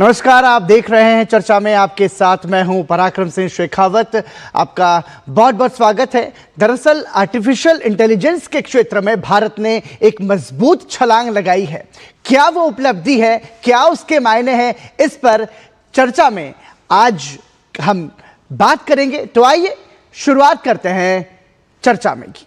नमस्कार, आप देख रहे हैं चर्चा में। आपके साथ मैं हूं पराक्रम सिंह शेखावत। आपका बहुत बहुत स्वागत है। दरअसल आर्टिफिशियल इंटेलिजेंस के क्षेत्र में भारत ने एक मजबूत छलांग लगाई है। क्या वो उपलब्धि है, क्या उसके मायने हैं, इस पर चर्चा में आज हम बात करेंगे। तो आइए शुरुआत करते हैं चर्चा में की।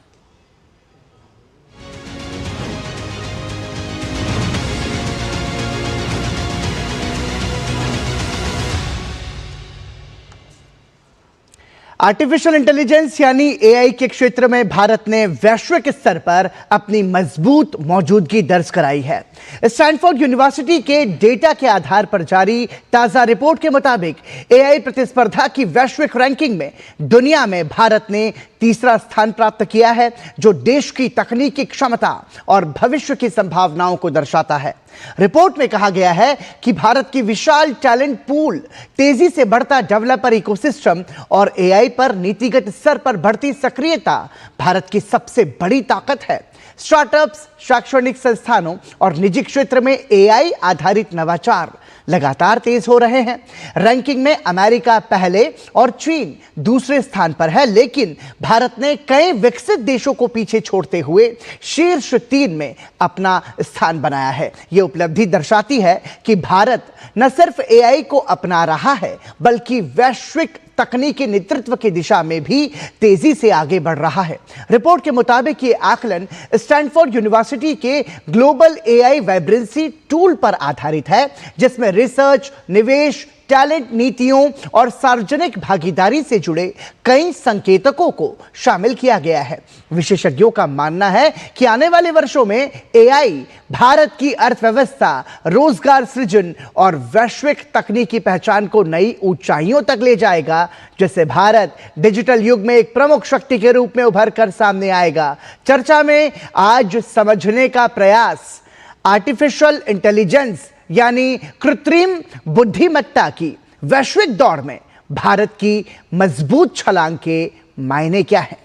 आर्टिफिशियल इंटेलिजेंस यानी एआई के क्षेत्र में भारत ने वैश्विक स्तर पर अपनी मजबूत मौजूदगी दर्ज कराई है। स्टैनफोर्ड यूनिवर्सिटी के डेटा के आधार पर जारी ताजा रिपोर्ट के मुताबिक एआई प्रतिस्पर्धा की वैश्विक रैंकिंग में दुनिया में भारत ने तीसरा स्थान प्राप्त किया है, जो देश की तकनीकी क्षमता और भविष्य की संभावनाओं को दर्शाता है। रिपोर्ट में कहा गया है कि भारत की विशाल टैलेंट पूल, तेजी से बढ़ता डेवलपर इकोसिस्टम और एआई पर नीतिगत स्तर पर बढ़ती सक्रियता भारत की सबसे बड़ी ताकत है। स्टार्टअप्स, शैक्षणिक संस्थानों और निजी क्षेत्र में एआई आधारित नवाचार लगातार तेज हो रहे हैं। रैंकिंग में अमेरिका पहले और चीन दूसरे स्थान पर है, लेकिन भारत ने कई विकसित देशों को पीछे छोड़ते हुए शीर्ष 3 में अपना स्थान बनाया है। यह उपलब्धि दर्शाती है कि भारत न सिर्फ एआई को अपना रहा है, बल्कि वैश्विक तकनीकी नेतृत्व की दिशा में भी तेजी से आगे बढ़ रहा है। रिपोर्ट के मुताबिक ये आकलन स्टैनफोर्ड यूनिवर्सिटी के ग्लोबल एआई वाइब्रेंसी टूल पर आधारित है, जिसमें रिसर्च, निवेश, टैलेंट नीतियों और सार्वजनिक भागीदारी से जुड़े कई संकेतकों को शामिल किया गया है। विशेषज्ञों का मानना है कि आने वाले वर्षों में एआई भारत की अर्थव्यवस्था, रोजगार सृजन और वैश्विक तकनीकी पहचान को नई ऊंचाइयों तक ले जाएगा, जिससे भारत डिजिटल युग में एक प्रमुख शक्ति के रूप में उभर कर सामने आएगा। चर्चा में आज समझने का प्रयास आर्टिफिशियल इंटेलिजेंस यानी कृत्रिम बुद्धिमत्ता की वैश्विक दौड़ में भारत की मजबूत छलांग के मायने क्या हैं।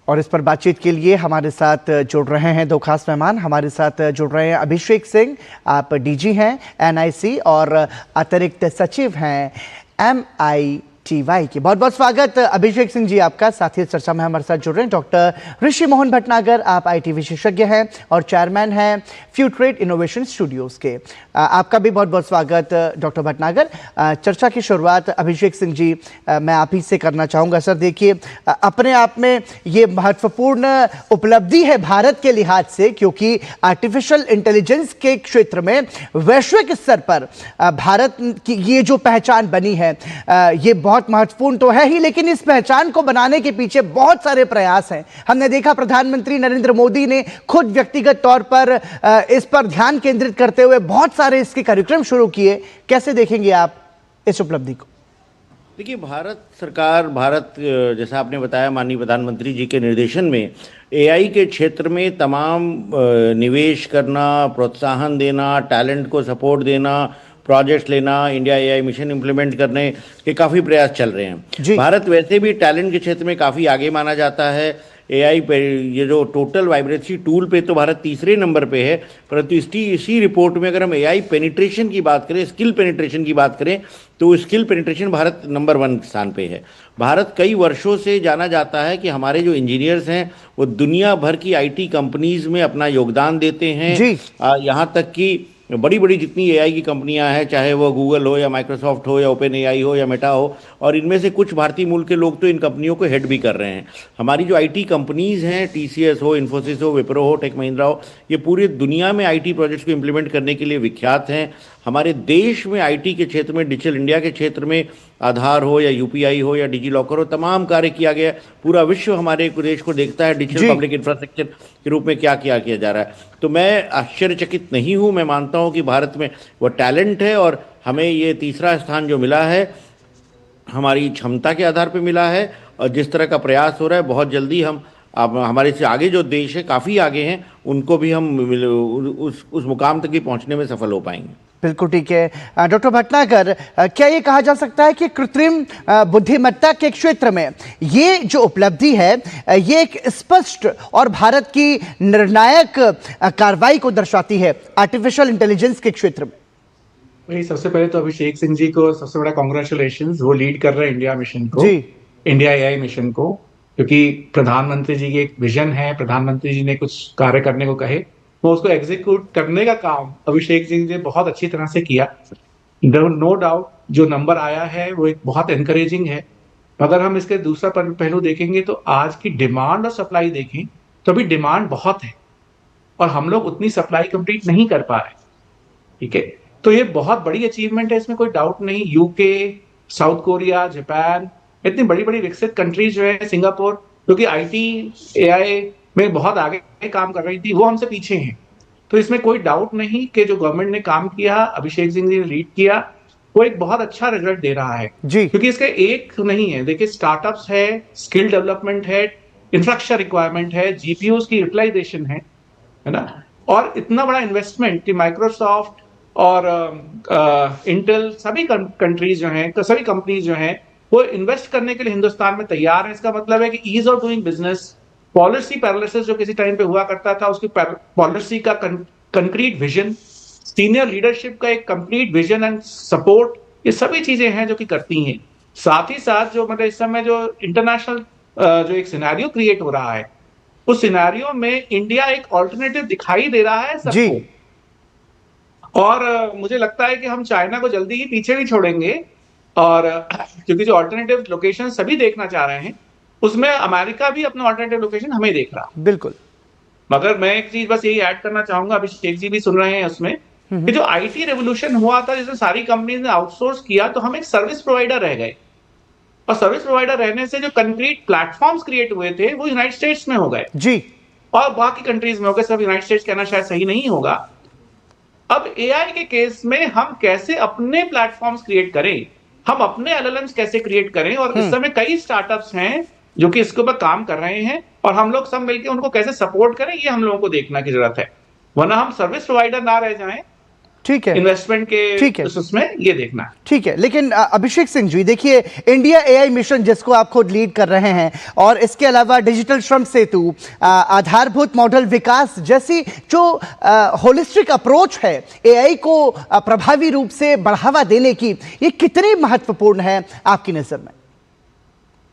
और इस पर बातचीत के लिए हमारे साथ जुड़ रहे हैं 2 खास मेहमान। हमारे साथ जुड़ रहे हैं अभिषेक सिंह, आप डीजी हैं एनआईसी और अतिरिक्त सचिव हैं MITY की। बहुत बहुत स्वागत अभिषेक सिंह जी आपका। साथ ही चर्चा में हमारे साथ जुड़ रहे हैं डॉक्टर ऋषि मोहन भटनागर, आप आईटी विशेषज्ञ हैं और चेयरमैन हैं फ्यूट्रेट इनोवेशन स्टूडियोज के। आपका भी बहुत बहुत स्वागत डॉक्टर भटनागर। चर्चा की शुरुआत अभिषेक सिंह जी मैं आप ही से करना चाहूँगा। सर देखिए, अपने आप में ये महत्वपूर्ण उपलब्धि है भारत के लिहाज से, क्योंकि आर्टिफिशियल इंटेलिजेंस के क्षेत्र में वैश्विक स्तर पर भारत की ये जो पहचान बनी है, ये बहुत महत्वपूर्ण तो है ही, लेकिन इस पहचान को बनाने के पीछे बहुत सारे प्रयास हैं। हमने देखा प्रधानमंत्री नरेंद्र मोदी ने खुद व्यक्तिगत तौर पर इस पर ध्यान केंद्रित करते हुए बहुत सारे इसके कार्यक्रम शुरू किए। कैसे देखेंगे आप इस उपलब्धि को? देखिए, भारत सरकार, जैसा आपने बताया, माननीय प्रधानमंत्री जी के निर्देशन में एआई के क्षेत्र में तमाम निवेश करना, प्रोत्साहन देना, टैलेंट को सपोर्ट देना, प्रोजेक्ट्स लेना, इंडिया एआई मिशन इंप्लीमेंट करने के काफ़ी प्रयास चल रहे हैं। भारत वैसे भी टैलेंट के क्षेत्र में काफ़ी आगे माना जाता है। एआई पे ये जो टोटल वाइब्रेंसी टूल पे तो भारत तीसरे नंबर पे है, परंतु इसी रिपोर्ट में अगर हम एआई पेनिट्रेशन की बात करें, स्किल पेनिट्रेशन की बात करें, तो स्किल पेनिट्रेशन भारत नंबर 1 स्थान पे है। भारत कई वर्षों से जाना जाता है कि हमारे जो इंजीनियर्स हैं वो दुनिया भर की आईटी कंपनीज में अपना योगदान देते हैं। यहाँ तक कि बड़ी बड़ी जितनी एआई की कंपनियां हैं, चाहे वो गूगल हो या माइक्रोसॉफ्ट हो या ओपन एआई हो या मेटा हो, और इनमें से कुछ भारतीय मूल के लोग तो इन कंपनियों को हेड भी कर रहे हैं। हमारी जो आईटी कंपनीज हैं, टीसीएस हो, इन्फोसिस हो, विप्रो हो, टेक महिंद्रा हो, ये पूरी दुनिया में आईटी प्रोजेक्ट्स को इम्प्लीमेंट करने के लिए विख्यात हैं। हमारे देश में आईटी के क्षेत्र में, डिजिटल इंडिया के क्षेत्र में आधार हो या यूपीआई हो या डिजी लॉकर हो, तमाम कार्य किया गया। पूरा विश्व हमारे देश को देखता है डिजिटल पब्लिक इंफ्रास्ट्रक्चर के रूप में क्या किया जा रहा है। तो मैं आश्चर्यचकित नहीं हूँ। मैं मानता हूँ कि भारत में वो टैलेंट है और हमें ये तीसरा स्थान जो मिला है हमारी क्षमता के आधार पर मिला है, और जिस तरह का प्रयास हो रहा है, बहुत जल्दी हम अब हमारे से आगे जो देश है, काफ़ी आगे हैं, उनको भी हम उस मुकाम तक भी पहुँचने में सफल हो पाएंगे। बिल्कुल ठीक है। डॉक्टर भटनागर, क्या ये कहा जा सकता है कि कृत्रिम बुद्धिमत्ता के क्षेत्र में ये जो उपलब्धि है ये एक स्पष्ट और भारत की निर्णायक कार्रवाई को दर्शाती है आर्टिफिशियल इंटेलिजेंस के क्षेत्र में? वही, सबसे पहले तो अभिषेक सिंह जी को सबसे बड़ा कॉन्ग्रेचुलेशंस, वो लीड कर रहे हैं इंडिया मिशन को, जी। इंडिया एआई मिशन को, क्योंकि प्रधानमंत्री जी की एक विजन है, प्रधानमंत्री जी ने कुछ कार्य करने को कहे, वो उसको एग्जीक्यूट करने का काम अभिषेक सिंह जी ने बहुत अच्छी तरह से किया। नो डाउट जो नंबर आया है वो एक बहुत एनकरेजिंग है। अगर हम इसके दूसरा पहलू देखेंगे तो आज की डिमांड और सप्लाई देखें तो अभी डिमांड बहुत है और हम लोग उतनी सप्लाई कंप्लीट नहीं कर पा रहे। ठीक है, तो ये बहुत बड़ी अचीवमेंट है, इसमें कोई डाउट नहीं। यूके, साउथ कोरिया, जापान, इतनी बड़ी बड़ी विकसित कंट्रीज जो है, सिंगापुर, जो कि आईटी एआई में बहुत आगे काम कर रही थी, वो हमसे पीछे हैं। तो इसमें कोई डाउट नहीं कि जो गवर्नमेंट ने काम किया, अभिषेक सिंह जी ने लीड किया, वो एक बहुत अच्छा रिजल्ट दे रहा है जी। क्योंकि इसके एक नहीं है, देखिए स्टार्टअप्स है, स्किल डेवलपमेंट है, इंफ्रास्ट्रक्चर रिक्वायरमेंट है, जीपीयूज की यूटिलाइजेशन है ना, और इतना बड़ा इन्वेस्टमेंट कि माइक्रोसॉफ्ट और इंटेल सभी कंट्रीज जो हैं, सभी कंपनीज जो हैं, वो इन्वेस्ट करने के लिए हिंदुस्तान में तैयार है। इसका मतलब है कि ease of doing business, policy paralysis जो किसी टाइम पे हुआ करता था, उसकी पॉलिसी का कंक्रीट विजन, सीनियर लीडरशिप का एक कंप्लीट विजन एंड सपोर्ट, ये सभी चीजें हैं जो कि करती हैं। साथ ही साथ जो मतलब इस समय जो इंटरनेशनल जो एक सिनेरियो क्रिएट हो रहा है, उस सिनेरियो में इंडिया एक ऑल्टरनेटिव दिखाई दे रहा है सबको। और मुझे लगता है कि हम चाइना को जल्दी ही पीछे भी छोड़ेंगे, और क्योंकि जो ऑल्टरनेटिव लोकेशन सभी देखना चाह रहे हैं, उसमें अमेरिका भी अपना ऑल्टरनेटिव लोकेशन हमें देख रहा। बिल्कुल। मगर मैं एक चीज बस यही ऐड करना चाहूंगा, अभिषेक जी भी सुन रहे हैं उसमें, कि जो आईटी रेवोल्यूशन हुआ था, जिसमें सारी कंपनीज ने आउटसोर्स किया, तो हम एक सर्विस प्रोवाइडर रह गए, और सर्विस प्रोवाइडर रहने से जो कंक्रीट प्लेटफॉर्म्स क्रिएट हुए थे वो यूनाइटेड स्टेट्स में हो गए जी, और बाकी कंट्रीज में हो गए, सब यूनाइटेड स्टेट्स कहना शायद सही नहीं होगा। अब एआई के केस में हम कैसे अपने प्लेटफॉर्म्स क्रिएट करें, हम अपने एलएलएम्स कैसे क्रिएट करें, और इस समय कई स्टार्टअप्स हैं जो कि इसके ऊपर काम कर रहे हैं, और हम लोग सब मिलकर उनको कैसे सपोर्ट करें, ये हम लोगों को देखना की जरूरत है, वरना हम सर्विस प्रोवाइडर ना रह जाएं। ठीक है, इन्वेस्टमेंट के ठीक है, उसमें ये देखना है। ठीक है। लेकिन अभिषेक सिंह जी, देखिए, इंडिया एआई मिशन जिसको आप खुद लीड कर रहे हैं, और इसके अलावा डिजिटल श्रम सेतु, आधारभूत मॉडल विकास जैसी जो होलिस्टिक अप्रोच है एआई को प्रभावी रूप से बढ़ावा देने की, ये कितनी महत्वपूर्ण है आपकी नजर में?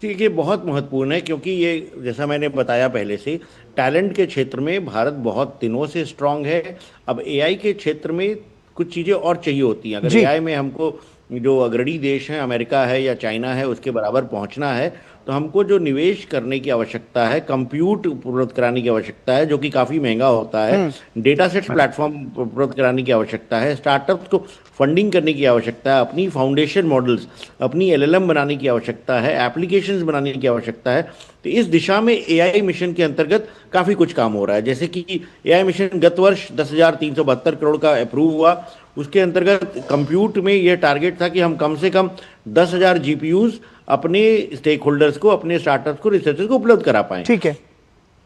ठीक है, बहुत महत्वपूर्ण है, क्योंकि ये जैसा मैंने बताया पहले से, टैलेंट के क्षेत्र में भारत बहुत दिनों से स्ट्रांग है। अब एआई के क्षेत्र में कुछ चीज़ें और चाहिए होती हैं। अगर एआई में हमको जो अग्रणी देश हैं, अमेरिका है या चाइना है, उसके बराबर पहुंचना है, तो हमको जो निवेश करने की आवश्यकता है, कंप्यूट उपलब्ध कराने की आवश्यकता है, जो कि काफ़ी महंगा होता है, डेटा सेट्स प्लेटफॉर्म उपलब्ध कराने की आवश्यकता है, स्टार्टअप्स को फंडिंग करने की आवश्यकता है, अपनी फाउंडेशन मॉडल्स, अपनी एलएलएम बनाने की आवश्यकता है, एप्लीकेशंस बनाने की आवश्यकता है। तो इस दिशा में एआई मिशन के अंतर्गत काफ़ी कुछ काम हो रहा है। जैसे कि एआई मिशन गत वर्ष 10,372 करोड़ का अप्रूव हुआ। उसके अंतर्गत कंप्यूट में यह टारगेट था कि हम कम से कम 10,000 जीपीयूज अपने स्टेक होल्डर्स को, अपने स्टार्टअप्स को, रिसर्चर्स को उपलब्ध करा पाएं। ठीक है।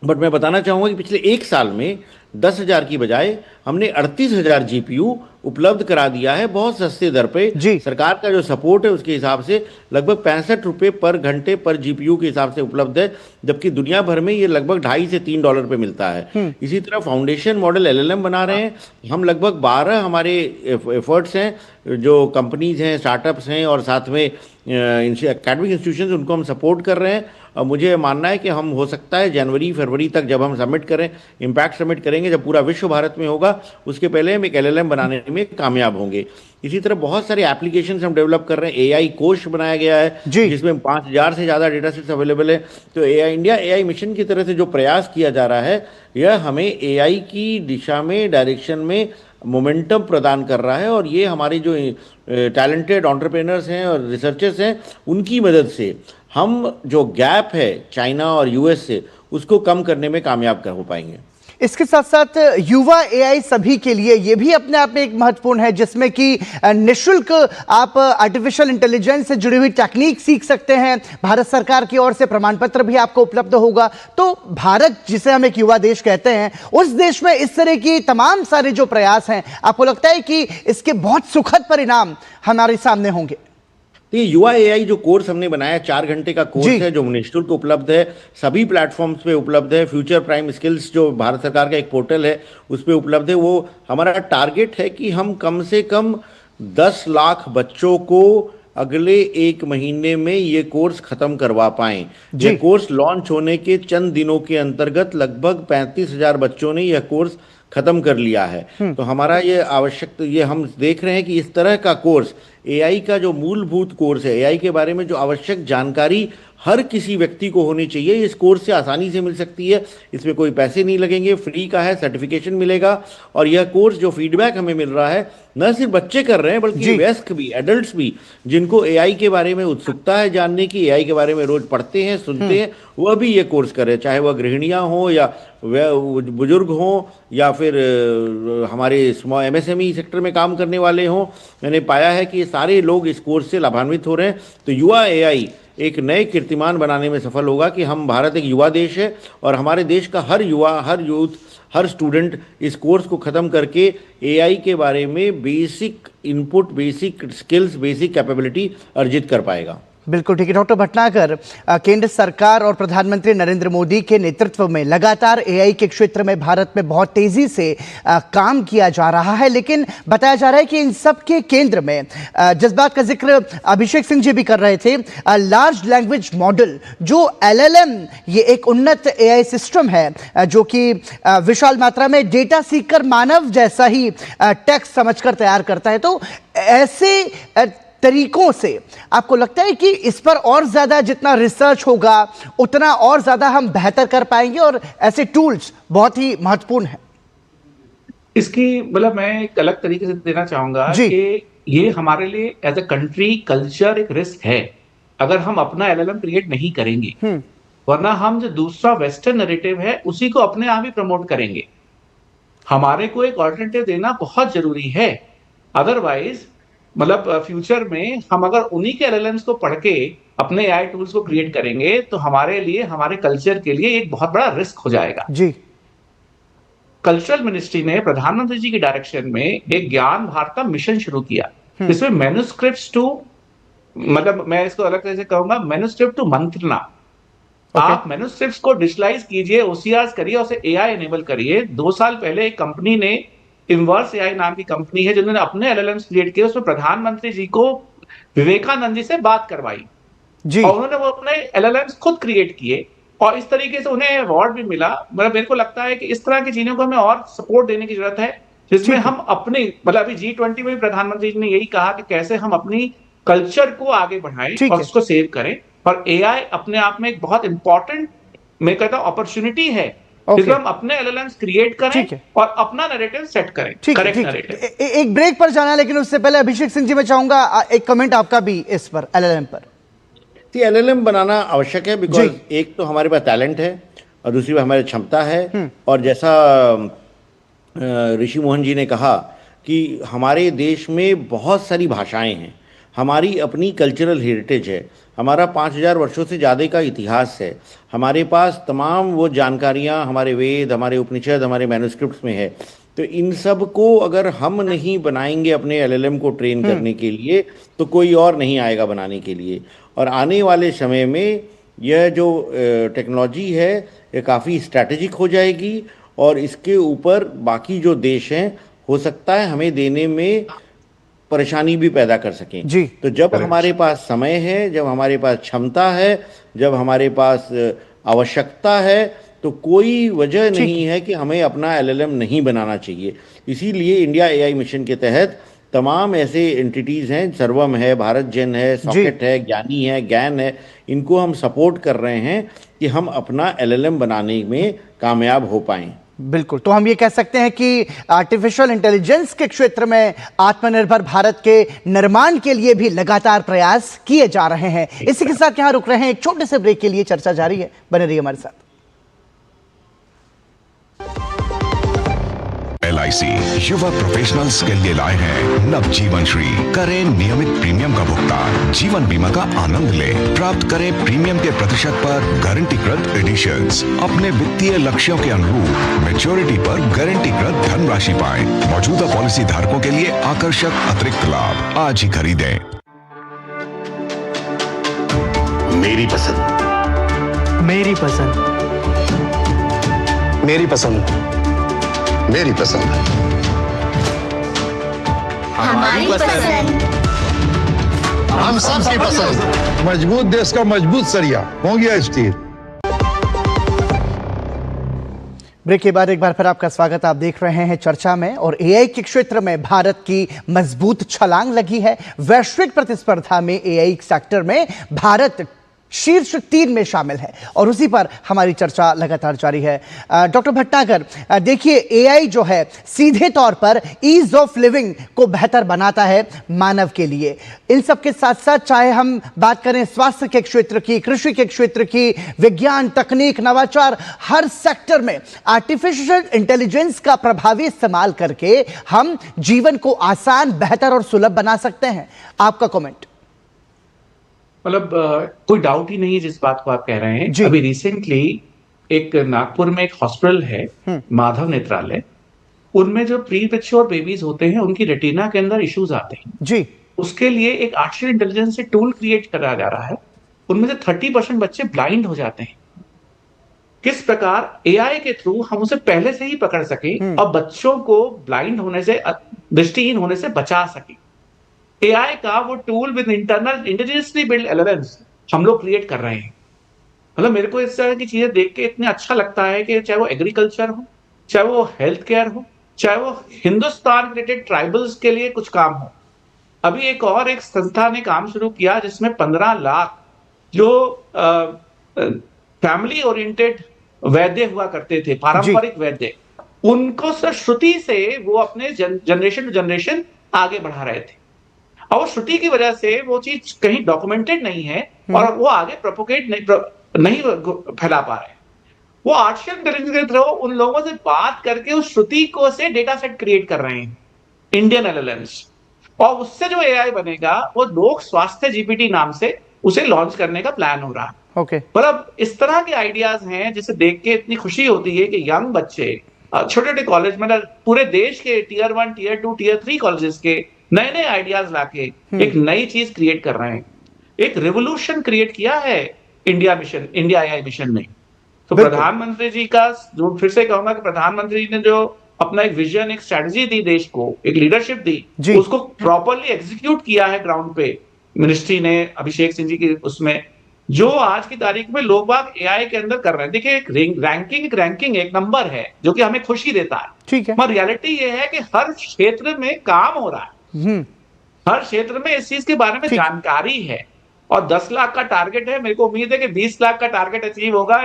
बट मैं बताना चाहूँगा कि पिछले एक साल में 10,000 की बजाय हमने 38,000 जीपीयू उपलब्ध करा दिया है, बहुत सस्ते दर पे। सरकार का जो सपोर्ट है उसके हिसाब से लगभग 65 रुपये पर घंटे पर जीपीयू के हिसाब से उपलब्ध है, जबकि दुनिया भर में ये लगभग $2.5 से $3 पे मिलता है। इसी तरह फाउंडेशन मॉडल एलएलएम बना रहे हैं हम, लगभग 12 हमारे एफर्ट्स हैं, जो कंपनीज हैं, स्टार्टअप्स हैं, और साथ में एकेडमिक इंस्टीट्यूशन, उनको हम सपोर्ट कर रहे हैं। और मुझे मानना है कि हम, हो सकता है जनवरी फरवरी तक जब हम सबमिट करें, इम्पैक्ट सबमिट करेंगे, जब पूरा विश्व भारत में होगा, उसके पहले हम एक एलएलएम बनाने में कामयाब होंगे। इसी तरह बहुत सारे एप्लीकेशंस हम डेवलप कर रहे हैं। एआई कोश बनाया गया है जिसमें 5,000 से ज़्यादा डेटा सेट्स अवेलेबल है। तो इंडिया एआई मिशन की तरह से जो प्रयास किया जा रहा है, यह हमें एआई की दिशा में, डायरेक्शन में मोमेंटम प्रदान कर रहा है, और ये हमारे जो टैलेंटेड एंटरप्रेन्योर्स हैं और रिसर्चर्स हैं, उनकी मदद से हम जो गैप है चाइना और यूएस से, उसको कम करने में कामयाब हो पाएंगे। इसके साथ साथ युवा एआई सभी के लिए ये भी अपने आप में एक महत्वपूर्ण है, जिसमें कि निःशुल्क आप आर्टिफिशियल इंटेलिजेंस से जुड़ी हुई टेक्निक सीख सकते हैं। भारत सरकार की ओर से प्रमाण पत्र भी आपको उपलब्ध होगा। तो भारत, जिसे हम एक युवा देश कहते हैं, उस देश में इस तरह की तमाम सारे जो प्रयास हैं, आपको लगता है कि इसके बहुत सुखद परिणाम हमारे सामने होंगे? ये युवा एआई जो कोर्स हमने बनाया 4 घंटे का कोर्स है, जो निःशुल्क उपलब्ध है, सभी प्लेटफॉर्म्स पे उपलब्ध है। फ्यूचर प्राइम स्किल्स जो भारत सरकार का एक पोर्टल है उस पे उपलब्ध है। वो हमारा टारगेट है कि हम कम से कम 10 लाख बच्चों को अगले 1 महीने में ये कोर्स खत्म करवा पाएं। ये कोर्स लॉन्च होने के चंद दिनों के अंतर्गत लगभग 35,000 बच्चों ने यह कोर्स खत्म कर लिया है। तो हमारा ये ये हम देख रहे हैं कि इस तरह का कोर्स, एआई का जो मूलभूत कोर्स है, एआई के बारे में जो आवश्यक जानकारी हर किसी व्यक्ति को होनी चाहिए, इस कोर्स से आसानी से मिल सकती है। इसमें कोई पैसे नहीं लगेंगे, फ्री का है, सर्टिफिकेशन मिलेगा। और यह कोर्स जो फीडबैक हमें मिल रहा है, न सिर्फ बच्चे कर रहे हैं बल्कि वयस्क भी, एडल्ट्स भी, जिनको एआई के बारे में उत्सुकता है जानने की, एआई के बारे में रोज पढ़ते हैं, सुनते हैं, वह भी ये कोर्स करें, चाहे वह गृहिणियां हो या बुजुर्ग हो या फिर हमारे एमएसएमई सेक्टर में काम करने वाले हों। मैंने पाया है कि ये सारे लोग इस कोर्स से लाभान्वित हो रहे हैं। तो युवा एआई एक नए कीर्तिमान बनाने में सफल होगा कि हम, भारत एक युवा देश है और हमारे देश का हर युवा, हर यूथ, हर स्टूडेंट इस कोर्स को ख़त्म करके एआई के बारे में basic input, basic skills, basic capability अर्जित कर पाएगा। बिल्कुल ठीक है डॉक्टर भटनागर, केंद्र सरकार और प्रधानमंत्री नरेंद्र मोदी के नेतृत्व में लगातार एआई के क्षेत्र में भारत में बहुत तेजी से काम किया जा रहा है, लेकिन बताया जा रहा है कि इन सब के केंद्र में, जिस बात का जिक्र अभिषेक सिंह जी भी कर रहे थे, लार्ज लैंग्वेज मॉडल जो LLM, ये एक उन्नत एआई सिस्टम है जो कि विशाल मात्रा में डेटा सीखकर मानव जैसा ही टेक्स्ट समझकर तैयार करता है। तो ऐसे तरीकों से आपको लगता है कि इस पर और ज्यादा जितना रिसर्च होगा उतना और ज्यादा हम बेहतर कर पाएंगे, और ऐसे टूल्स बहुत ही महत्वपूर्ण है? इसकी मतलब मैं एक अलग तरीके से देना चाहूंगा कि ये हमारे लिए एज अ कंट्री कल्चर एक रिस्क है अगर हम अपना LLM क्रिएट नहीं करेंगे, वरना हम जो दूसरा वेस्टर्न नैरेटिव है उसी को अपने आप ही प्रमोट करेंगे। हमारे को एक ऑल्टरनेटिव देना बहुत जरूरी है। अदरवाइज मतलब फ्यूचर में हम अगर उन्हीं के LLMs को पढ़ के अपने AI टूल्स को क्रिएट करेंगे तो हमारे लिए, हमारे कल्चर के लिए एक बहुत बड़ा रिस्क हो जाएगा। जी, कल्चरल मिनिस्ट्री ने प्रधानमंत्री जी की डायरेक्शन में एक ज्ञान भारत मिशन शुरू किया, इसमें मैन्युस्क्रिप्ट्स टू, मतलब मैं इसको अलग तरह से कहूंगा, मैन्युस्क्रिप्ट टू मंत्रना। आप मैन्युस्क्रिप्ट्स को डिजिटलाइज कीजिए, OCRs करिए, उसे AI एनेबल करिए। 2 साल पहले एक कंपनी ने, इनवर्स AI नाम की कंपनी है, जिन्होंने अपने LLMs क्रिएट किए, उसमें प्रधानमंत्री जी को विवेकानंद जी से बात करवाई जी, और उन्होंने वो अपने LLMs खुद क्रिएट किए और इस तरीके से उन्हें अवार्ड भी मिला। मतलब मेरे को लगता है कि इस तरह की चीजों को हमें और सपोर्ट देने की जरूरत है, जिसमें हम अपने, मतलब अभी G20 में प्रधानमंत्री जी ने यही कहा कि कैसे हम अपनी कल्चर को आगे बढ़ाएं और उसको सेव करें। और AI अपने आप में एक बहुत इंपॉर्टेंट, मैं कहता हूं, अपॉर्चुनिटी है जिसमें हम अपने LLMs क्रिएट करें और अपना नैरेटिव सेट करें, करेक्ट नैरेटिव। एक ब्रेक पर जाना है, लेकिन उससे पहले अभिषेक सिंह जी, मैं चाहूंगा एक कमेंट आपका भी इस पर, LLM पर। LLM बनाना आवश्यक है बिकॉज एक तो हमारे पास टैलेंट है और दूसरी बात हमारी क्षमता है। और जैसा ऋषि मोहन जी ने कहा कि हमारे देश में बहुत सारी भाषाएं हैं, हमारी अपनी कल्चरल हेरिटेज है, हमारा 5000 वर्षों से ज़्यादा का इतिहास है, हमारे पास तमाम वो जानकारियाँ, हमारे वेद, हमारे उपनिषद, हमारे मैन्युस्क्रिप्ट्स में है। तो इन सब को अगर हम नहीं बनाएंगे अपने LLM को ट्रेन करने के लिए, तो कोई और नहीं आएगा बनाने के लिए। और आने वाले समय में यह जो टेक्नोलॉजी है ये काफ़ी स्ट्रैटेजिक हो जाएगी और इसके ऊपर बाकी जो देश हैं हो सकता है हमें देने में परेशानी भी पैदा कर सकें जी। तो जब हमारे पास समय है, जब हमारे पास क्षमता है, जब हमारे पास आवश्यकता है, तो कोई वजह नहीं है कि हमें अपना LLM नहीं बनाना चाहिए। इसीलिए इंडिया AI मिशन के तहत तमाम ऐसे एंटिटीज़ हैं, सर्वम है, भारत जेन है, सॉकेट है, ज्ञानी है, ज्ञान है, इनको हम सपोर्ट कर रहे हैं कि हम अपना LLM बनाने में कामयाब हो पाएं। बिल्कुल, तो हम ये कह सकते हैं कि आर्टिफिशियल इंटेलिजेंस के क्षेत्र में आत्मनिर्भर भारत के निर्माण के लिए भी लगातार प्रयास किए जा रहे हैं। इसी के साथ यहां रुक रहे हैं, एक छोटे से ब्रेक के लिए, चर्चा जारी है, बने रहिए हमारे साथ। LIC युवा प्रोफेशनल्स के लिए लाए हैं नवजीवन श्री। करें नियमित प्रीमियम का भुगतान, जीवन बीमा का आनंद लें, प्राप्त करें प्रीमियम के प्रतिशत पर गारंटीकृत एडिशंस, अपने वित्तीय लक्ष्यों के अनुरूप मैच्योरिटी पर गारंटीकृत धनराशि पाएं। मौजूदा पॉलिसी धारकों के लिए आकर्षक अतिरिक्त लाभ आज ही खरीदें। मेरी पसंद, मेरी पसंद, मेरी पसंद, मेरी पसंद, हमारी पसंद, हम सबकी पसंद। मजबूत देश का मजबूत सरिया हो गया स्टील। ब्रेक के बाद एक बार फिर आपका स्वागत। आप देख रहे हैं चर्चा में, और एआई के क्षेत्र में भारत की मजबूत छलांग लगी है। वैश्विक प्रतिस्पर्धा में एआई सेक्टर में भारत शीर्ष 3 में शामिल है, और उसी पर हमारी चर्चा लगातार जारी है। डॉक्टर भटनागर, देखिए, एआई जो है सीधे तौर पर ईज ऑफ लिविंग को बेहतर बनाता है मानव के लिए। इन सब के साथ साथ चाहे हम बात करें स्वास्थ्य के क्षेत्र की, कृषि के क्षेत्र की, विज्ञान, तकनीक, नवाचार, हर सेक्टर में आर्टिफिशियल इंटेलिजेंस का प्रभावी इस्तेमाल करके हम जीवन को आसान, बेहतर और सुलभ बना सकते हैं। आपका कमेंट? मतलब कोई डाउट ही नहीं है जिस बात को आप कह रहे हैं। अभी रिसेंटली एक नागपुर में एक हॉस्पिटल है, माधव नेत्रालय, उनमें जो प्री मैच्योर बेबीज होते हैं उनकी रेटिना के अंदर इश्यूज आते हैं जी। उसके लिए एक आर्टिफिशियल इंटेलिजेंस से टूल क्रिएट करा जा रहा है। उनमें से 30% बच्चे ब्लाइंड हो जाते हैं। किस प्रकार एआई के थ्रू हम उसे पहले से ही पकड़ सके और बच्चों को ब्लाइंड होने से, दृष्टिहीन होने से बचा सके। एआई का वो tool with internal intelligently build LLMs हम लोग क्रिएट कर रहे हैं। मतलब मेरे को इस तरह की चीजें देख के इतने अच्छा लगता है कि चाहे वो एग्रीकल्चर हो, चाहे वो हेल्थ केयर हो, चाहे वो हिंदुस्तान रिलेटेड ट्राइबल्स के लिए कुछ काम हो। अभी एक संस्था ने काम शुरू किया जिसमें 15 लाख जो फैमिली ओरिएंटेड वैद्य हुआ करते थे, पारंपरिक वैद्य, उनको श्रुति से वो अपने जनरेशन टू जनरेशन आगे बढ़ा रहे थे। और श्रुति की वजह से वो चीज कहीं डॉक्यूमेंटेड नहीं है और वो आगे प्रोपोगेट नहीं फैला पा रहे। वो आर्टिफिशियल इंटेलिजेंस के थ्रू उन लोगों से बात करके उस श्रुति को से डेटा सेट क्रिएट कर रहे हैं, इंडियन एलएलएम्स, और उससे जो एआई बनेगा वो लोक स्वास्थ्य जीपीटी नाम से उसे लॉन्च करने का प्लान हो रहा है। ओके। मतलब इस तरह के आइडियाज हैं जिसे देख के इतनी खुशी होती है कि यंग बच्चे छोटे छोटे कॉलेज, मतलब पूरे देश के टियर 1, टियर 2, टियर 3 कॉलेजेस के नए नए आइडियाज लाके एक नई चीज क्रिएट कर रहे हैं। एक रेवोल्यूशन क्रिएट किया है इंडिया एआई मिशन ने। तो प्रधानमंत्री जी का, जो फिर से कहूंगा कि प्रधानमंत्री ने जो अपना एक विजन, एक स्ट्रेटजी दी देश को, एक लीडरशिप दी, उसको प्रॉपरली एग्जीक्यूट किया है ग्राउंड पे मिनिस्ट्री ने, अभिषेक सिंह जी की उसमें, जो आज की तारीख में लोग बाग एआई के अंदर कर रहे हैं। देखिए, एक रैंकिंग एक नंबर है जो कि हमें खुशी देता है, ठीक है, मगर रियलिटी ये है कि हर क्षेत्र में काम हो रहा है, हर क्षेत्र में इस चीज के बारे में जानकारी है, और 10 लाख का टारगेट है। मेरे को उम्मीद है कि 20 लाख का टारगेट अचीव होगा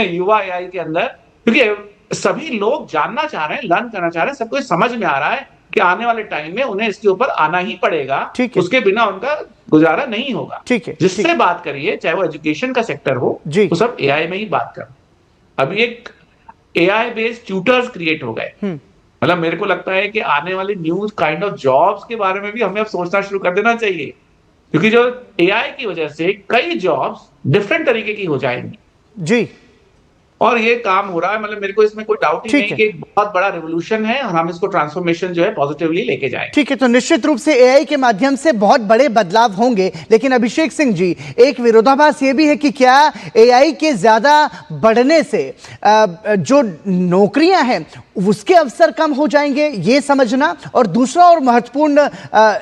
युवा एआई के अंदर, क्योंकि सभी लोग जानना चाह रहे हैं, लर्न करना चाह रहे हैं, सबको समझ में आ रहा है कि आने वाले टाइम में उन्हें इसके ऊपर आना ही पड़ेगा, उसके बिना उनका गुजारा नहीं होगा। जिससे बात करिए, चाहे वो एजुकेशन का सेक्टर हो, वो सब एआई में ही बात कर। अभी एक एआई बेस्ड ट्यूटर्स क्रिएट हो गए। मतलब मेरे को लगता है कि आने वाली न्यू काइंड ऑफ जॉब्स के बारे में भी हमें अब सोचना शुरू कर देना चाहिए, क्योंकि जो एआई की वजह से कई जॉब्स डिफरेंट तरीके की हो जाएंगी जी, और ये काम हो रहा है। मतलब मेरे को इसमें कोई डाउट ही नहीं कि एक बहुत बड़ा रेवोल्यूशन है और हम इसको ट्रांसफॉर्मेशन जो है पॉजिटिवली लेके जाएं। ठीक है, तो निश्चित रूप से एआई के माध्यम से बहुत बड़े बदलाव होंगे, लेकिन अभिषेक सिंह जी, एक विरोधाभास ये भी है कि क्या एआई के ज्यादा बढ़ने से जो नौकरियां हैं उसके अवसर कम हो जाएंगे, ये समझना। और दूसरा और महत्वपूर्ण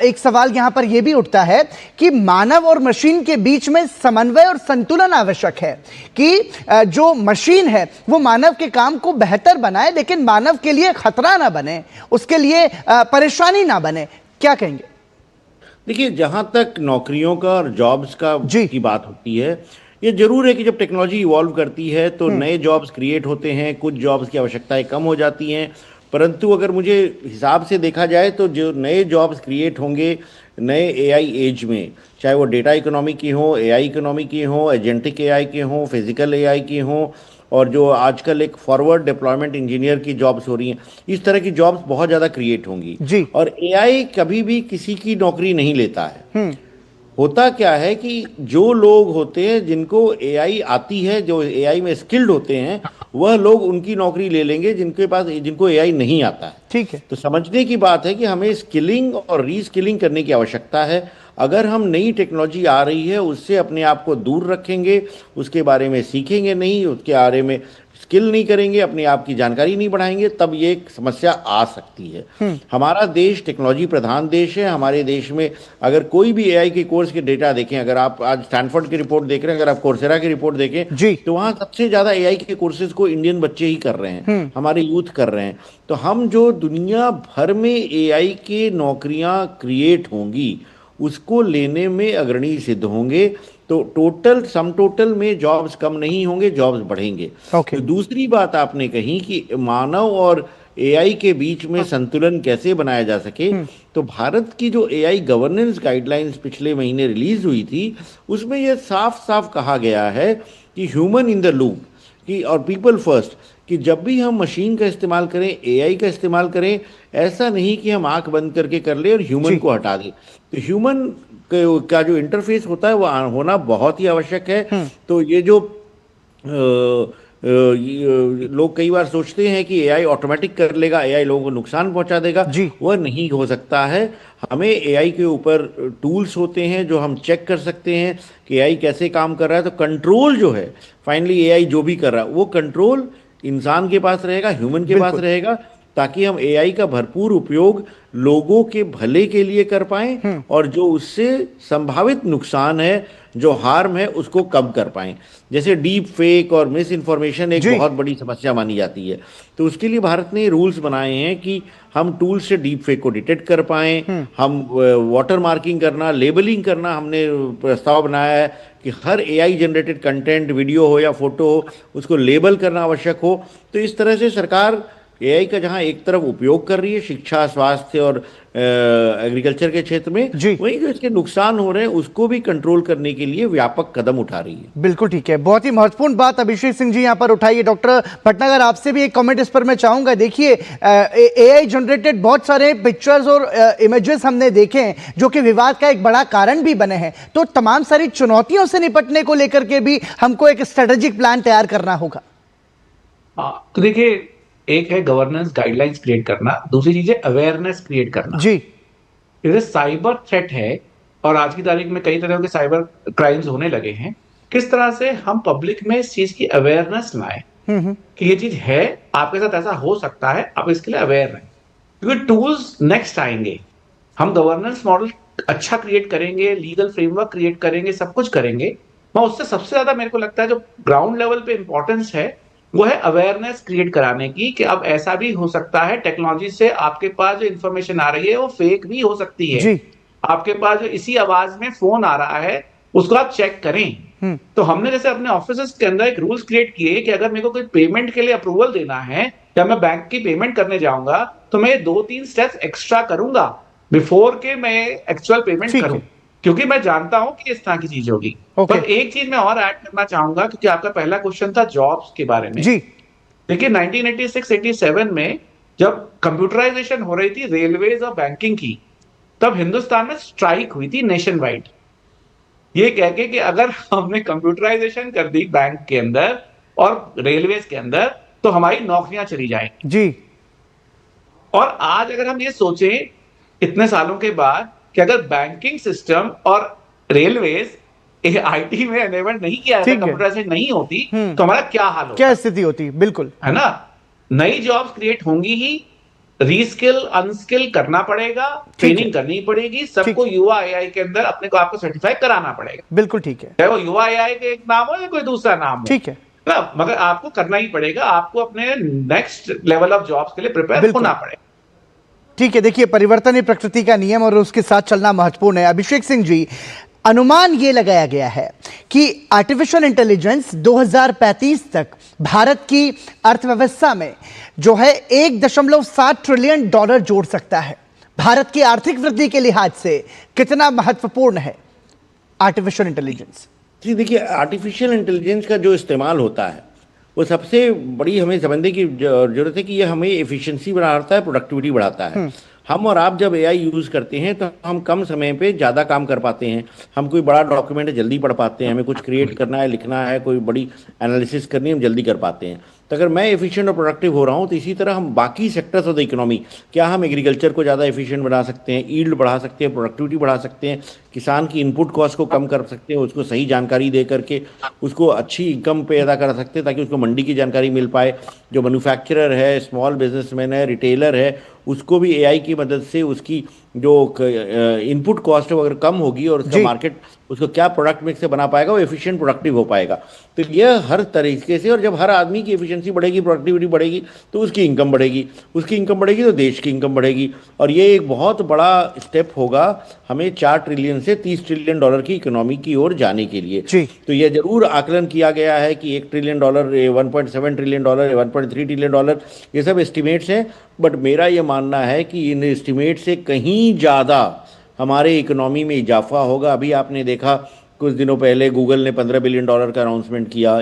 एक सवाल यहां पर यह भी उठता है कि मानव और मशीन के बीच में समन्वय और संतुलन आवश्यक है, कि जो मशीन है वो मानव के काम को बेहतर बनाए, लेकिन मानव के लिए खतरा ना बने, उसके लिए परेशानी ना बने। क्या कहेंगे? देखिए, जहां तक नौकरियों का और जॉब्स का की बात होती है, ये जरूर है कि जब टेक्नोलॉजी इवॉल्व करती है तो नए जॉब्स क्रिएट होते हैं, कुछ जॉब्स की आवश्यकताएं कम हो जाती हैं, परंतु अगर मुझे हिसाब से देखा जाए तो जो नए जॉब्स क्रिएट होंगे नए एआई एज में, चाहे वो डेटा इकोनॉमी की हो, एआई इकोनॉमी की हो, एजेंटिक एआई के हों, फिजिकल एआई के हों, और जो आजकल एक फॉरवर्ड डिप्लॉयमेंट इंजीनियर की जॉब्स हो रही हैं, इस तरह की जॉब्स बहुत ज़्यादा क्रिएट होंगी। जी। और एआई कभी भी किसी की नौकरी नहीं लेता है। होता क्या है कि जो लोग होते हैं जिनको एआई आती है, जो एआई में स्किल्ड होते हैं, वह लोग उनकी नौकरी ले लेंगे जिनको एआई नहीं आता है। ठीक है। तो समझने की बात है कि हमें स्किलिंग और रीस्किलिंग करने की आवश्यकता है। अगर हम नई टेक्नोलॉजी आ रही है उससे अपने आप को दूर रखेंगे, उसके बारे में सीखेंगे नहीं, उसके बारे में स्किल नहीं करेंगे, अपने आप की जानकारी नहीं बढ़ाएंगे, तब ये एक समस्या आ सकती है। हमारा देश टेक्नोलॉजी प्रधान देश है। हमारे देश में अगर कोई भी एआई के कोर्स के डेटा देखें, अगर आप आज स्टैनफोर्ड की रिपोर्ट देख रहे हैं, अगर आप कोर्सेरा की रिपोर्ट देखें जी। तो वहाँ सबसे ज़्यादा एआई के कोर्सेज को इंडियन बच्चे ही कर रहे हैं, हमारे यूथ कर रहे हैं। तो हम जो दुनिया भर में एआई के नौकरियां क्रिएट होंगी उसको लेने में अग्रणी सिद्ध होंगे। तो सम टोटल में जॉब्स कम नहीं होंगे, जॉब्स बढ़ेंगे। ओके। तो दूसरी बात आपने कही कि मानव और एआई के बीच में संतुलन कैसे बनाया जा सके, तो भारत की जो एआई गवर्नेंस गाइडलाइंस पिछले महीने रिलीज हुई थी उसमें यह साफ साफ कहा गया है कि ह्यूमन इन द लूप कि और पीपल फर्स्ट, कि जब भी हम मशीन का इस्तेमाल करें, एआई का इस्तेमाल करें, ऐसा नहीं कि हम आंख बंद करके कर ले और ह्यूमन को हटा दें। तो ह्यूमन का जो इंटरफेस होता है वो होना बहुत ही आवश्यक है। तो ये जो लोग कई बार सोचते हैं कि एआई ऑटोमेटिक कर लेगा, एआई लोगों को नुकसान पहुंचा देगा, वह नहीं हो सकता है। हमें एआई के ऊपर टूल्स होते हैं जो हम चेक कर सकते हैं कि एआई कैसे काम कर रहा है। तो कंट्रोल जो है, फाइनली एआई जो भी कर रहा है वो कंट्रोल इंसान के पास रहेगा, ह्यूमन के पास रहेगा, ताकि हम एआई का भरपूर उपयोग लोगों के भले के लिए कर पाएं और जो उससे संभावित नुकसान है, जो हार्म है, उसको कम कर पाएं। जैसे डीप फेक और मिस इन्फॉर्मेशन एक बहुत बड़ी समस्या मानी जाती है, तो उसके लिए भारत ने रूल्स बनाए हैं कि हम टूल से डीप फेक को डिटेक्ट कर पाएं। हम वाटर मार्किंग करना, लेबलिंग करना, हमने प्रस्ताव बनाया है कि हर एआई जनरेटेड कंटेंट, वीडियो हो या फोटो हो, उसको लेबल करना आवश्यक हो। तो इस तरह से सरकार एआई का जहां एक तरफ उपयोग कर रही है शिक्षा, स्वास्थ्य और एग्रीकल्चर के क्षेत्र में, वहीं जो इसके नुकसान हो रहे हैं उसको भी कंट्रोल करने के लिए व्यापक कदम उठा रही है। बिल्कुल ठीक है, बहुत ही महत्वपूर्ण बात अभिषेक सिंह जी यहाँ पर उठाई है। डॉक्टर भटनागर, आपसे भी एक कमेंट इस पर मैं चाहूंगा। देखिए, एआई जनरेटेड बहुत सारे पिक्चर्स और इमेजेस हमने देखे हैं जो कि विवाद का एक बड़ा कारण भी बने हैं। तो तमाम सारी चुनौतियों से निपटने को लेकर के भी हमको एक स्ट्रेटेजिक प्लान तैयार करना होगा। तो देखिए, एक है गवर्नेंस गाइडलाइंस क्रिएट करना, दूसरी चीज है अवेयरनेस क्रिएट करना। जी। जैसे साइबर थ्रेट है और आज की तारीख में कई तरह के साइबर क्राइम्स होने लगे हैं, किस तरह से हम पब्लिक में इस चीज की अवेयरनेस लाएं कि ये चीज है, आपके साथ ऐसा हो सकता है, आप इसके लिए अवेयर रहें। क्योंकि टूल्स नेक्स्ट आएंगे, हम गवर्नेंस मॉडल अच्छा क्रिएट करेंगे, लीगल फ्रेमवर्क क्रिएट करेंगे, सब कुछ करेंगे, मैं उससे सबसे ज्यादा मेरे को लगता है जो ग्राउंड लेवल पे इंपॉर्टेंस है वो है अवेयरनेस क्रिएट कराने की कि अब ऐसा भी हो सकता है, टेक्नोलॉजी से आपके पास जो इंफॉर्मेशन आ रही है वो फेक भी हो सकती है। जी। आपके पास जो इसी आवाज में फोन आ रहा है उसको आप चेक करें। तो हमने जैसे अपने ऑफिस के अंदर एक रूल्स क्रिएट किए कि अगर मेरे को कोई पेमेंट के लिए अप्रूवल देना है या मैं बैंक की पेमेंट करने जाऊंगा तो मैं 2-3 स्टेप्स एक्स्ट्रा करूंगा बिफोर के मैं एक्चुअल पेमेंट करूं, क्योंकि मैं जानता हूं कि इस तरह की चीज होगी। पर एक चीज मैं और ऐड करना चाहूंगा, क्योंकि आपका पहला क्वेश्चन था जॉब्स के बारे में। जी। देखिए 1986-87 में जब कंप्यूटराइजेशन हो रही थी रेलवेज और बैंकिंग की, तब हिंदुस्तान में स्ट्राइक हुई थी नेशन वाइड, ये कह के कि अगर हमने कंप्यूटराइजेशन कर दी बैंक के अंदर और रेलवेज के अंदर तो हमारी नौकरियां चली जाएंगी। जी। और आज अगर हम ये सोचें इतने सालों के बाद कि अगर बैंकिंग सिस्टम और रेलवेज आईटी में एनेबल नहीं किया जाता, कंप्यूटराइजेशन नहीं होती, तो हमारा क्या हाल होता, क्या स्थिति होती, बिल्कुल है ना। नई जॉब्स क्रिएट होंगी ही, रीस्किल अनस्किल करना पड़ेगा, ट्रेनिंग करनी पड़ेगी, सबको युवा एआई के अंदर अपने को आपको सर्टिफाई कराना पड़ेगा। बिल्कुल ठीक है, चाहे वो युवा एआई के एक नाम हो या कोई दूसरा नाम हो, ठीक है ना, मगर आपको करना ही पड़ेगा, आपको अपने नेक्स्ट लेवल ऑफ जॉब्स के लिए प्रिपेयर होना पड़ेगा। ठीक है, देखिए परिवर्तन ही प्रकृति का नियम और उसके साथ चलना महत्वपूर्ण है। अभिषेक सिंह जी, अनुमान ये लगाया गया है कि आर्टिफिशियल इंटेलिजेंस 2035 तक भारत की अर्थव्यवस्था में जो है $1.7 ट्रिलियन जोड़ सकता है। भारत की आर्थिक वृद्धि के लिहाज से कितना महत्वपूर्ण है आर्टिफिशियल इंटेलिजेंस? जी देखिए, आर्टिफिशियल इंटेलिजेंस का जो इस्तेमाल होता है वो सबसे बड़ी हमें समझने की जरूरत है कि ये हमें एफिशिएंसी बढ़ाता है, प्रोडक्टिविटी बढ़ाता है। हम और आप जब एआई यूज़ करते हैं तो हम कम समय पे ज़्यादा काम कर पाते हैं। हम कोई बड़ा डॉक्यूमेंट जल्दी पढ़ पाते हैं, हमें कुछ क्रिएट करना है, लिखना है, कोई बड़ी एनालिसिस करनी है, हम जल्दी कर पाते हैं। तो अगर मैं एफिशिएंट और प्रोडक्टिव हो रहा हूँ तो इसी तरह हम बाकी सेक्टर्स ऑफ द इकोनॉमी, क्या हम एग्रीकल्चर को ज़्यादा एफिशिएंट बना सकते हैं, ईल्ड बढ़ा सकते हैं, प्रोडक्टिविटी बढ़ा सकते हैं, किसान की इनपुट कॉस्ट को कम कर सकते हैं, उसको सही जानकारी दे करके उसको अच्छी इनकम पैदा कर सकते हैं ताकि उसको मंडी की जानकारी मिल पाए। जो मैन्युफैक्चरर है, स्मॉल बिजनेसमैन है, रिटेलर है, उसको भी एआई की मदद से उसकी जो इनपुट कॉस्ट है वो अगर कम होगी और उसका मार्केट उसको क्या प्रोडक्ट मिक्स से बना पाएगा, वो एफिशिएंट प्रोडक्टिव हो पाएगा। तो यह हर तरीके से, और जब हर आदमी की एफिशिएंसी बढ़ेगी, प्रोडक्टिविटी बढ़ेगी, तो उसकी इनकम बढ़ेगी, उसकी इनकम बढ़ेगी तो देश की इनकम बढ़ेगी। और ये एक बहुत बड़ा स्टेप होगा हमें 4 ट्रिलियन से 30 ट्रिलियन डॉलर की इकोनॉमी की ओर जाने के लिए। तो यह जरूर आकलन किया गया है कि 1 trillion dollar, 1.7 trillion dollar, 1.3 trillion dollar, ये सब एस्टिमेट्स हैं। बट मेरा ये मानना है कि इन एस्टिमेट से कहीं ज़्यादा हमारे इकोनॉमी में इजाफा होगा। अभी आपने देखा कुछ दिनों पहले गूगल ने 15 बिलियन डॉलर का अनाउंसमेंट किया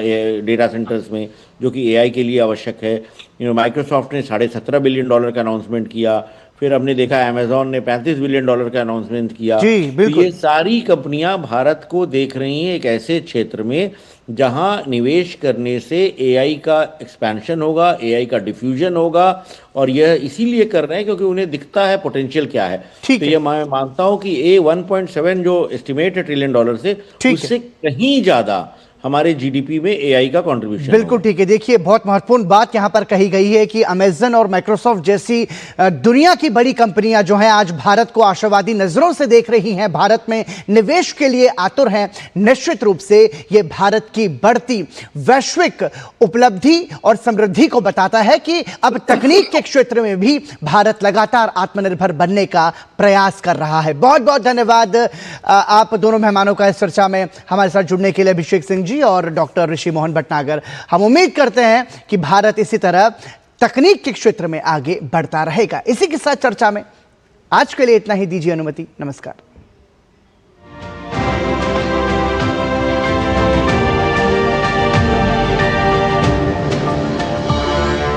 डेटा सेंटर्स में, जो कि एआई के लिए आवश्यक है। माइक्रोसॉफ्ट ने 17.5 बिलियन डॉलर का अनाउंसमेंट किया। फिर हमने देखा अमेजॉन ने 35 बिलियन डॉलर का अनाउंसमेंट किया। तो ये सारी कंपनियां भारत को देख रही हैं एक ऐसे क्षेत्र में जहां निवेश करने से एआई का एक्सपेंशन होगा, एआई का डिफ्यूजन होगा, और यह इसीलिए कर रहे हैं क्योंकि उन्हें दिखता है पोटेंशियल क्या है। तो ये मैं मानता हूं कि 1.7 जो एस्टिमेट है ट्रिलियन डॉलर से, उससे कहीं ज्यादा हमारे जीडीपी में एआई का कंट्रीब्यूशन। बिल्कुल ठीक है। देखिए, बहुत महत्वपूर्ण बात यहां पर कही गई है कि अमेजन और माइक्रोसॉफ्ट जैसी दुनिया की बड़ी कंपनियां जो हैं आज भारत को आशावादी नजरों से देख रही हैं, भारत में निवेश के लिए आतुर हैं। निश्चित रूप से यह भारत की बढ़ती वैश्विक उपलब्धि और समृद्धि को बताता है कि अब तकनीक के क्षेत्र में भी भारत लगातार आत्मनिर्भर बनने का प्रयास कर रहा है। बहुत बहुत धन्यवाद आप दोनों मेहमानों का इस चर्चा में हमारे साथ जुड़ने के लिए, अभिषेक सिंह जी और डॉक्टर ऋषि मोहन भटनागर। हम उम्मीद करते हैं कि भारत इसी तरह तकनीक के क्षेत्र में आगे बढ़ता रहेगा। इसी के साथ चर्चा में आज के लिए इतना ही। दीजिए अनुमति। नमस्कार।